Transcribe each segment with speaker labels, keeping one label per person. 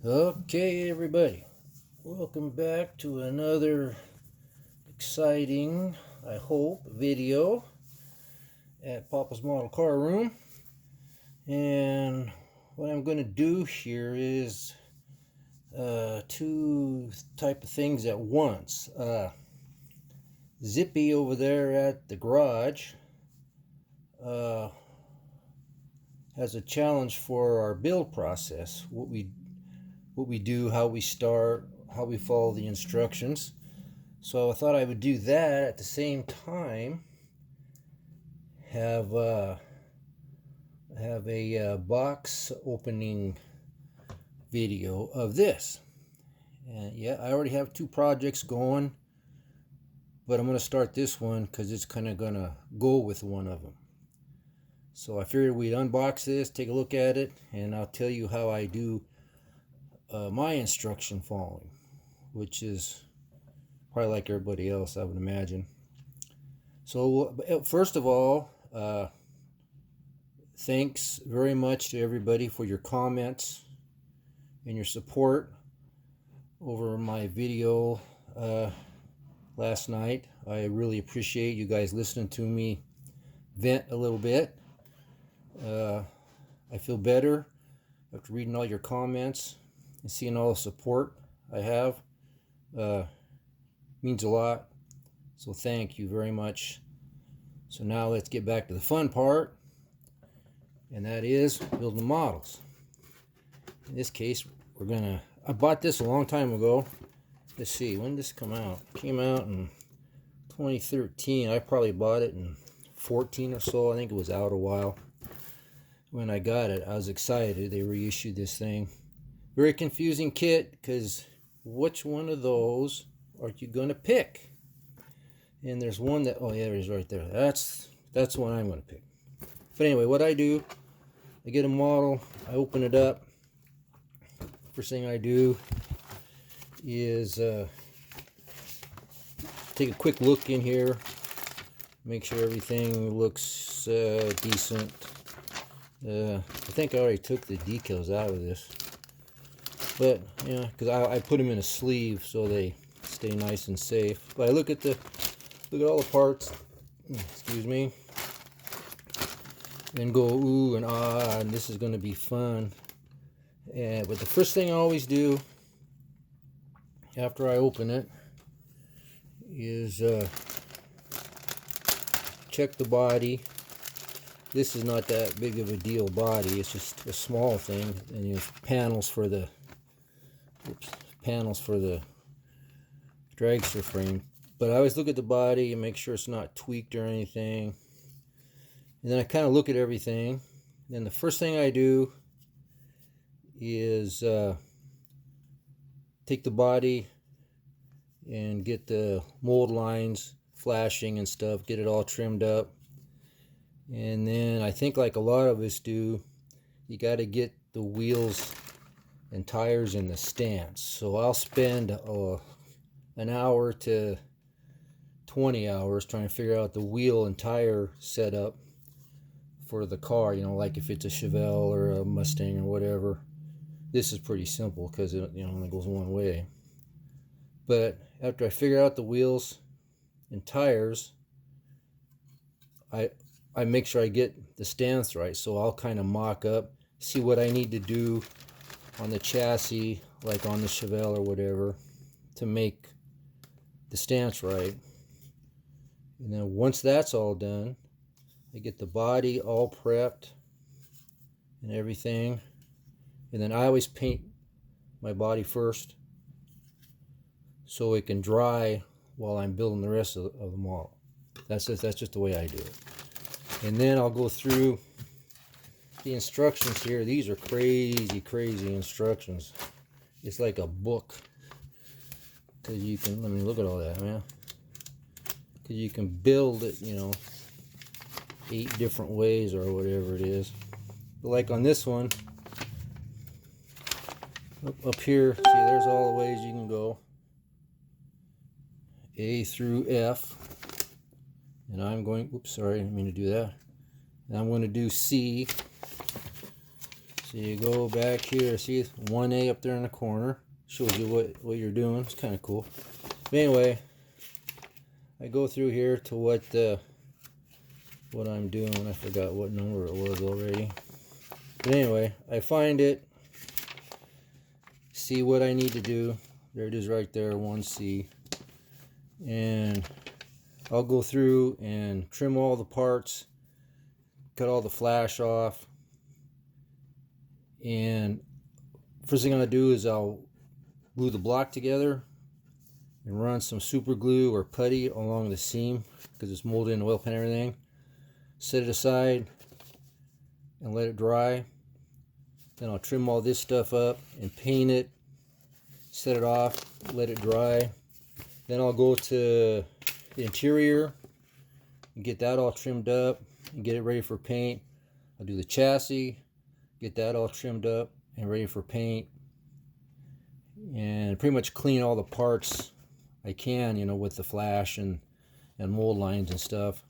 Speaker 1: Okay, everybody, welcome back to another exciting, I hope, video at Papa's Model Car Room. And what I'm going to do here is two type of things at once. Zippy over there at the garage has a challenge for our build process. What we do, how we start, how we follow the instructions. So I thought I would do that at the same time. Have a box opening video of this. And yeah, I already have two projects going, but I'm going to start this one because it's kind of going to go with one of them. So I figured we'd unbox this, take a look at it, and I'll tell you how I do my instruction following, which is probably like everybody else, I would imagine. So first of all, thanks very much to everybody for your comments and your support over my video last night. I really appreciate you guys listening to me vent a little bit. I feel better after reading all your comments and seeing all the support I have. Means a lot. So thank you very much. So now let's get back to the fun part, and that is building models. In this case, I bought this a long time ago. Let's see, when did this come out? It came out in 2013. I probably bought it in 14 or so. I think it was out a while. When I got it, I was excited. They reissued this thing. Very confusing kit, because which one of those are you going to pick? And there's one that, oh yeah, it is right there. That's the one I'm going to pick. But anyway, what I do, I get a model, I open it up. First thing I do is take a quick look in here, make sure everything looks decent. I think I already took the decals out of this, but yeah, because I put them in a sleeve so they stay nice and safe. But I look at all the parts, excuse me, and go ooh and ah, and this is going to be fun. But the first thing I always do after I open it is check the body. This is not that big of a deal body, it's just a small thing, and you have panels for the dragster frame. But I always look at the body and make sure it's not tweaked or anything. And then I kind of look at everything. Then the first thing I do is take the body and get the mold lines flashing and stuff, get it all trimmed up. And then I think, like a lot of us do, you got to get the wheels and tires in the stance. So I'll spend an hour to 20 hours trying to figure out the wheel and tire setup for the car, like if it's a Chevelle or a Mustang or whatever. This is pretty simple because it only goes one way. But after I figure out the wheels and tires, I make sure I get the stance right. So I'll kind of mock up, see what I need to do on the chassis, like on the Chevelle or whatever, to make the stance right. And then once that's all done, I get the body all prepped and everything. And then I always paint my body first so it can dry while I'm building the rest of the model. That's just the way I do it. And then I'll go through the instructions here. These are crazy instructions. It's like a book. Because you can, look at all that, man. Because you can build it, 8 different ways or whatever it is. But like on this one, up here, see, there's all the ways you can go. A through F. And I'm going, oops, sorry, I didn't mean to do that. And I'm going to do C. So you go back here, see 1A up there in the corner, shows you what you're doing. It's kind of cool. But anyway, I go through here to what I'm doing. I forgot what number it was already. But anyway, I find it, see what I need to do. There it is right there, 1C. And I'll go through and trim all the parts, cut all the flash off. And first thing I'm going to do is I'll glue the block together and run some super glue or putty along the seam because it's molded in oil paint and everything. Set it aside and let it dry. Then I'll trim all this stuff up and paint it, set it off, let it dry. Then I'll go to the interior and get that all trimmed up and get it ready for paint. I'll do the chassis, get that all trimmed up and ready for paint, and pretty much clean all the parts I can, you know, with the flash and mold lines and stuff.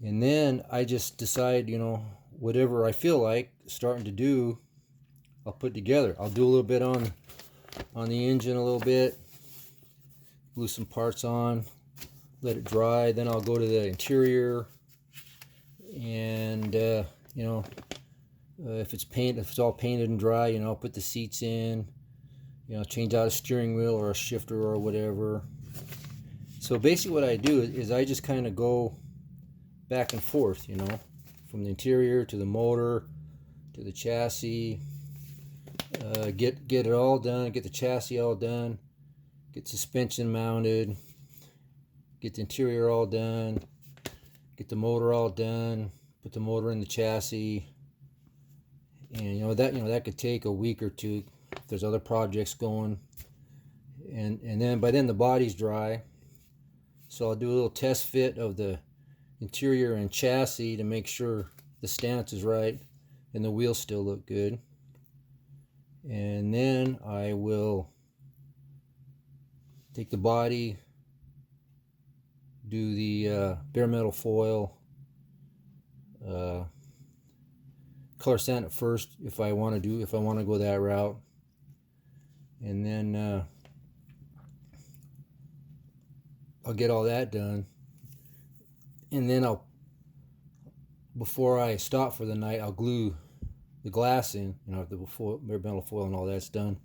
Speaker 1: And then I just decide, you know, whatever I feel like starting to do, I'll put together. I'll do a little bit on the engine, a little bit, glue some parts on, let it dry. Then I'll go to the interior and you know, if it's all painted and dry, you know, I'll put the seats in, you know, change out a steering wheel or a shifter or whatever. So basically what I do is I just kind of go back and forth, you know, from the interior to the motor to the chassis, get it all done, get the chassis all done, get suspension mounted, get the interior all done, get the motor all done, put the motor in the chassis. And you know that could take a week or two if there's other projects going. And then by then the body's dry. So I'll do a little test fit of the interior and chassis to make sure the stance is right and the wheels still look good. And then I will take the body, do the bare metal foil, color sand it first if I want to go that route, and then I'll get all that done, and then before I stop for the night, I'll glue the glass in. You know, if the bare metal foil and all that's done,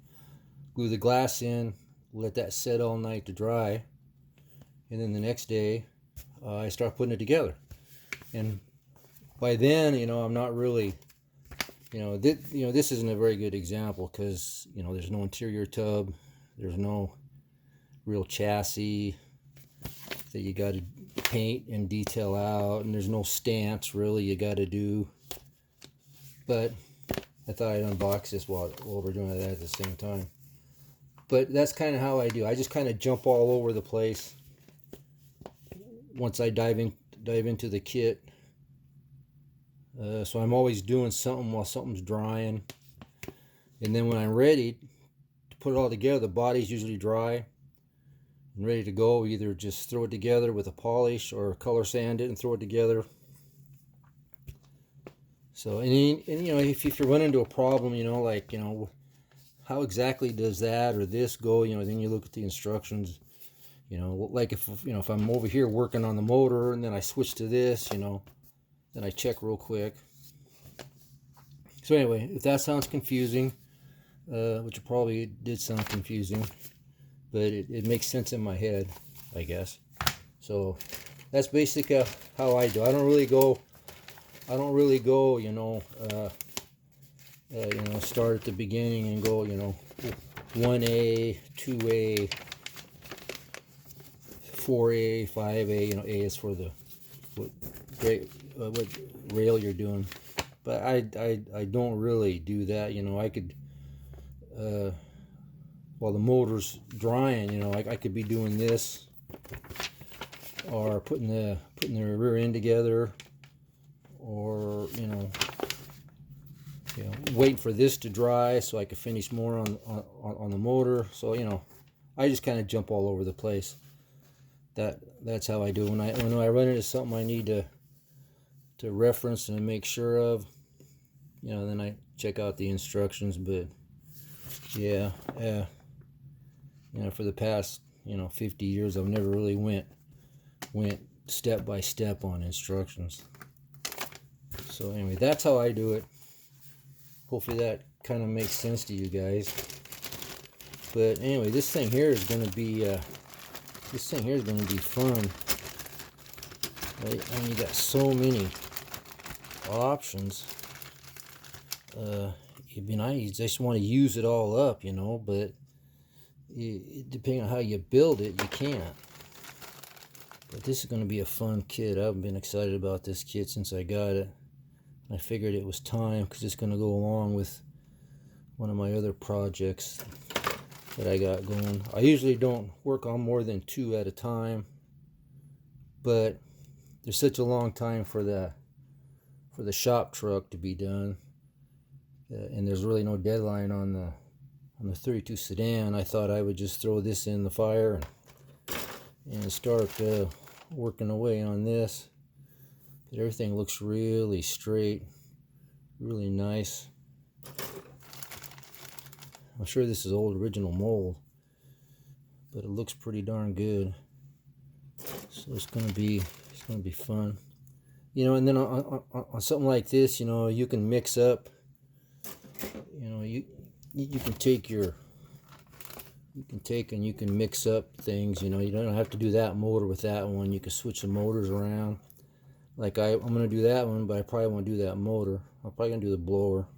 Speaker 1: glue the glass in, let that set all night to dry, and then the next day I start putting it together. And by then, you know, I'm not really, you know, this isn't a very good example because, you know, there's no interior tub, there's no real chassis that you got to paint and detail out, and there's no stance really you got to do. But I thought I'd unbox this while we're doing that at the same time. But that's kind of how I do. I just kind of jump all over the place once I dive into the kit. So I'm always doing something while something's drying. And then when I'm ready to put it all together, the body's usually dry and ready to go. Either just throw it together with a polish or color sand it and throw it together. So, and you know, if you run into a problem, you know, like, you know, how exactly does that or this go, you know, then you look at the instructions, you know, like if I'm over here working on the motor and then I switch to this, you know, then I check real quick. So anyway, if that sounds confusing, which it probably did sound confusing, but it makes sense in my head, I guess. So that's basically how I do. I don't really go, you know, start at the beginning and go, you know, 1A, 2A, 4A, 5A. You know, A is for the what rail you're doing. But I don't really do that. You know, I could, while the motor's drying, you know, I could be doing this, or putting the rear end together, or you know, waiting for this to dry so I could finish more on the motor. So you know, I just kind of jump all over the place. That's how I do it. When I run into something I need to reference and make sure of, you know, then check out the instructions. But yeah, you know, for the past 50 years, I've never really went step by step on instructions. So anyway, that's how I do it. Hopefully that kind of makes sense to you guys. But anyway, this thing here is going to be fun. Right? I mean, you got so many options. I just want to use it all up, you know, but depending on how you build it, you can't. But this is going to be a fun kit. I've been excited about this kit since I got it. I figured it was time because it's going to go along with one of my other projects that I got going. I usually don't work on more than 2 at a time, but there's such a long time for the shop truck to be done, and there's really no deadline on the 32 sedan. I thought I would just throw this in the fire and start working away on this. But everything looks really straight, really nice. I'm sure this is old original mold, but it looks pretty darn good. So it's gonna be fun, you know. And then on something like this, you know, you can mix up. You know, you can take and you can mix up things. You know, you don't have to do that motor with that one. You can switch the motors around. Like I'm gonna do that one, but I probably won't do that motor. I'm probably gonna do the blower.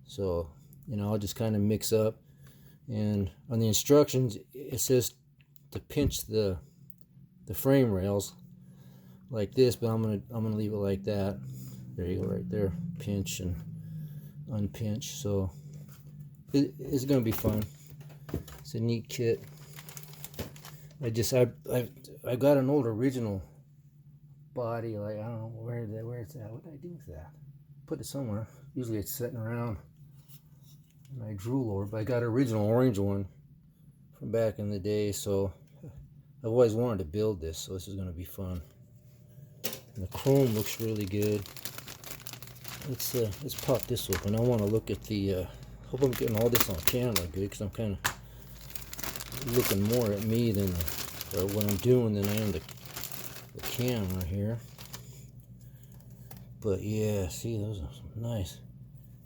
Speaker 1: So, you know, I'll just kind of mix up. And on the instructions, it says to pinch the frame rails like this, but I'm gonna leave it like that. There you go, right there. Pinch and unpinch. So it's gonna be fun. It's a neat kit. I got an old original body, like I don't know where it's at. What did I do with that? Put it somewhere. Usually it's sitting around and I drool over, but I got an original orange one from back in the day, so I've always wanted to build this, so this is going to be fun. And the chrome looks really good. Let's pop this open. I want to look at the hope I'm getting all this on camera good, because I'm kind of looking more at me than what I'm doing than I am the camera here. But yeah, see, those are some nice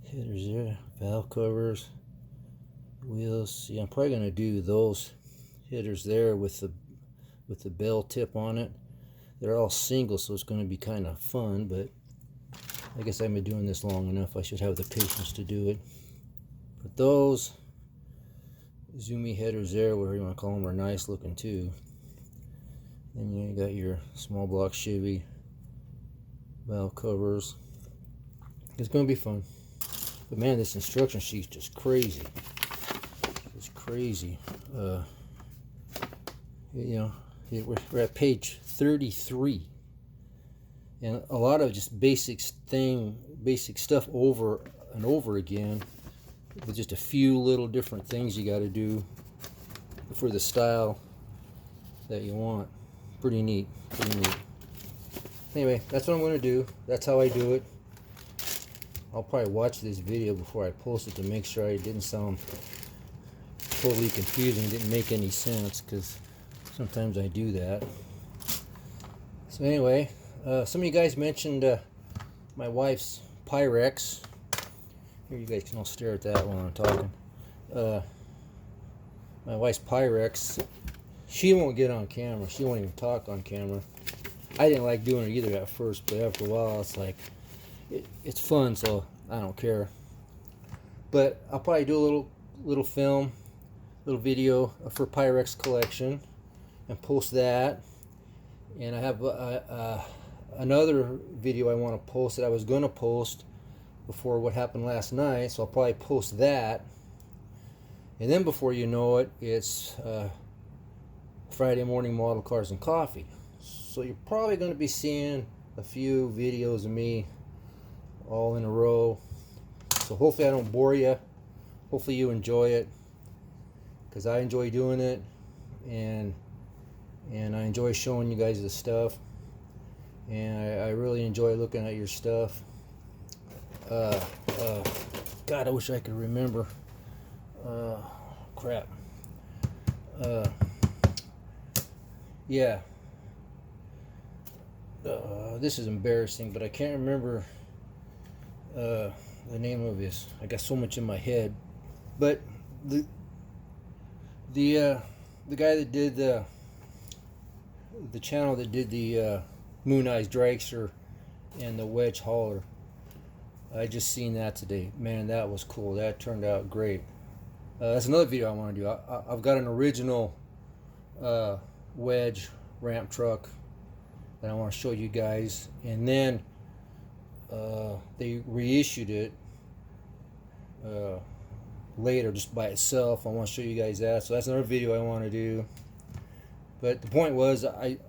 Speaker 1: headers there. Valve covers, wheels. See, I'm probably gonna do those headers there with the bell tip on it. They're all single, so it's gonna be kind of fun, but I guess I've been doing this long enough. I should have the patience to do it. But those zoomy headers there, whatever you want to call them, are nice looking too. Then you got your small block Chevy valve covers. It's going to be fun. But man, this instruction sheet's just crazy. It's crazy. You know, we're at page 33. And a lot of just basic stuff over and over again, with just a few little different things you got to do for the style that you want. Pretty neat, pretty neat. Anyway, that's what I'm going to do. That's how I do it. I'll probably watch this video before I post it to make sure I didn't sound totally confusing, didn't make any sense, because sometimes I do that. So anyway, some of you guys mentioned my wife's Pyrex. Here, you guys can all stare at that while I'm talking. My wife's Pyrex. She won't get on camera. She won't even talk on camera. I didn't like doing it either at first, but after a while, it's like, it's fun, so I don't care. But I'll probably do a little film, little video for Pyrex collection, and post that. And I have another video I want to post that I was going to post before what happened last night, so I'll probably post that. And then before you know it, it's Friday morning model cars and coffee. So you're probably going to be seeing a few videos of me all in a row. So hopefully I don't bore you. Hopefully you enjoy it, because I enjoy doing it, and I enjoy showing you guys the stuff, and I really enjoy looking at your stuff. God, I wish I could remember. Crap. Yeah. This is embarrassing, but I can't remember the name of this. I got so much in my head. But the guy that did the channel that did the Moon Eyes Dragster and the Wedge Hauler, I just seen that today. Man, that was cool. That turned out great. That's another video I want to do. I've got an original wedge ramp truck that I want to show you guys, and then they reissued it later just by itself. I want to show you guys that, so that's another video I want to do. But the point was, I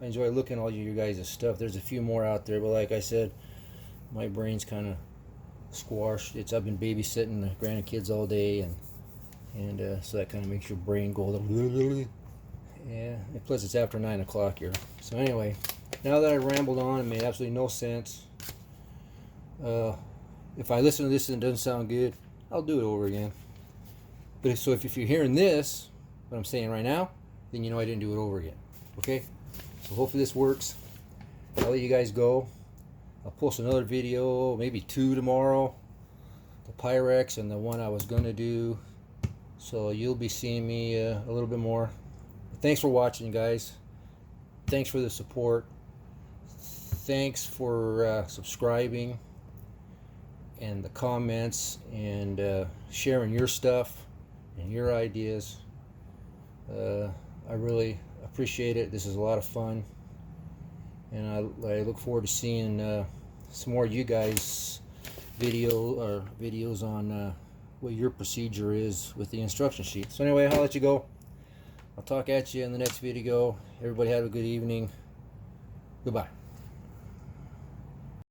Speaker 1: enjoy looking at all you guys' stuff. There's a few more out there, but like I said, my brain's kind of squashed. I've been babysitting the grandkids all day, and so that kind of makes your brain go a little. Yeah, and plus it's after 9 o'clock here. So anyway, now that I rambled on and made absolutely no sense, if I listen to this and it doesn't sound good, I'll do it over again. But so if you're hearing this, what I'm saying right now, then you know I didn't do it over again. Okay? So hopefully this works. I'll let you guys go. I'll post another video, maybe 2 tomorrow. The Pyrex and the one I was going to do. So you'll be seeing me a little bit more. Thanks for watching, guys. Thanks for the support. Thanks for subscribing and the comments and sharing your stuff and your ideas. I really appreciate it. This is a lot of fun, and I look forward to seeing some more of you guys videos on what your procedure is with the instruction sheet. So anyway, I'll let you go. I'll talk at you in the next video. Everybody have a good evening. Goodbye.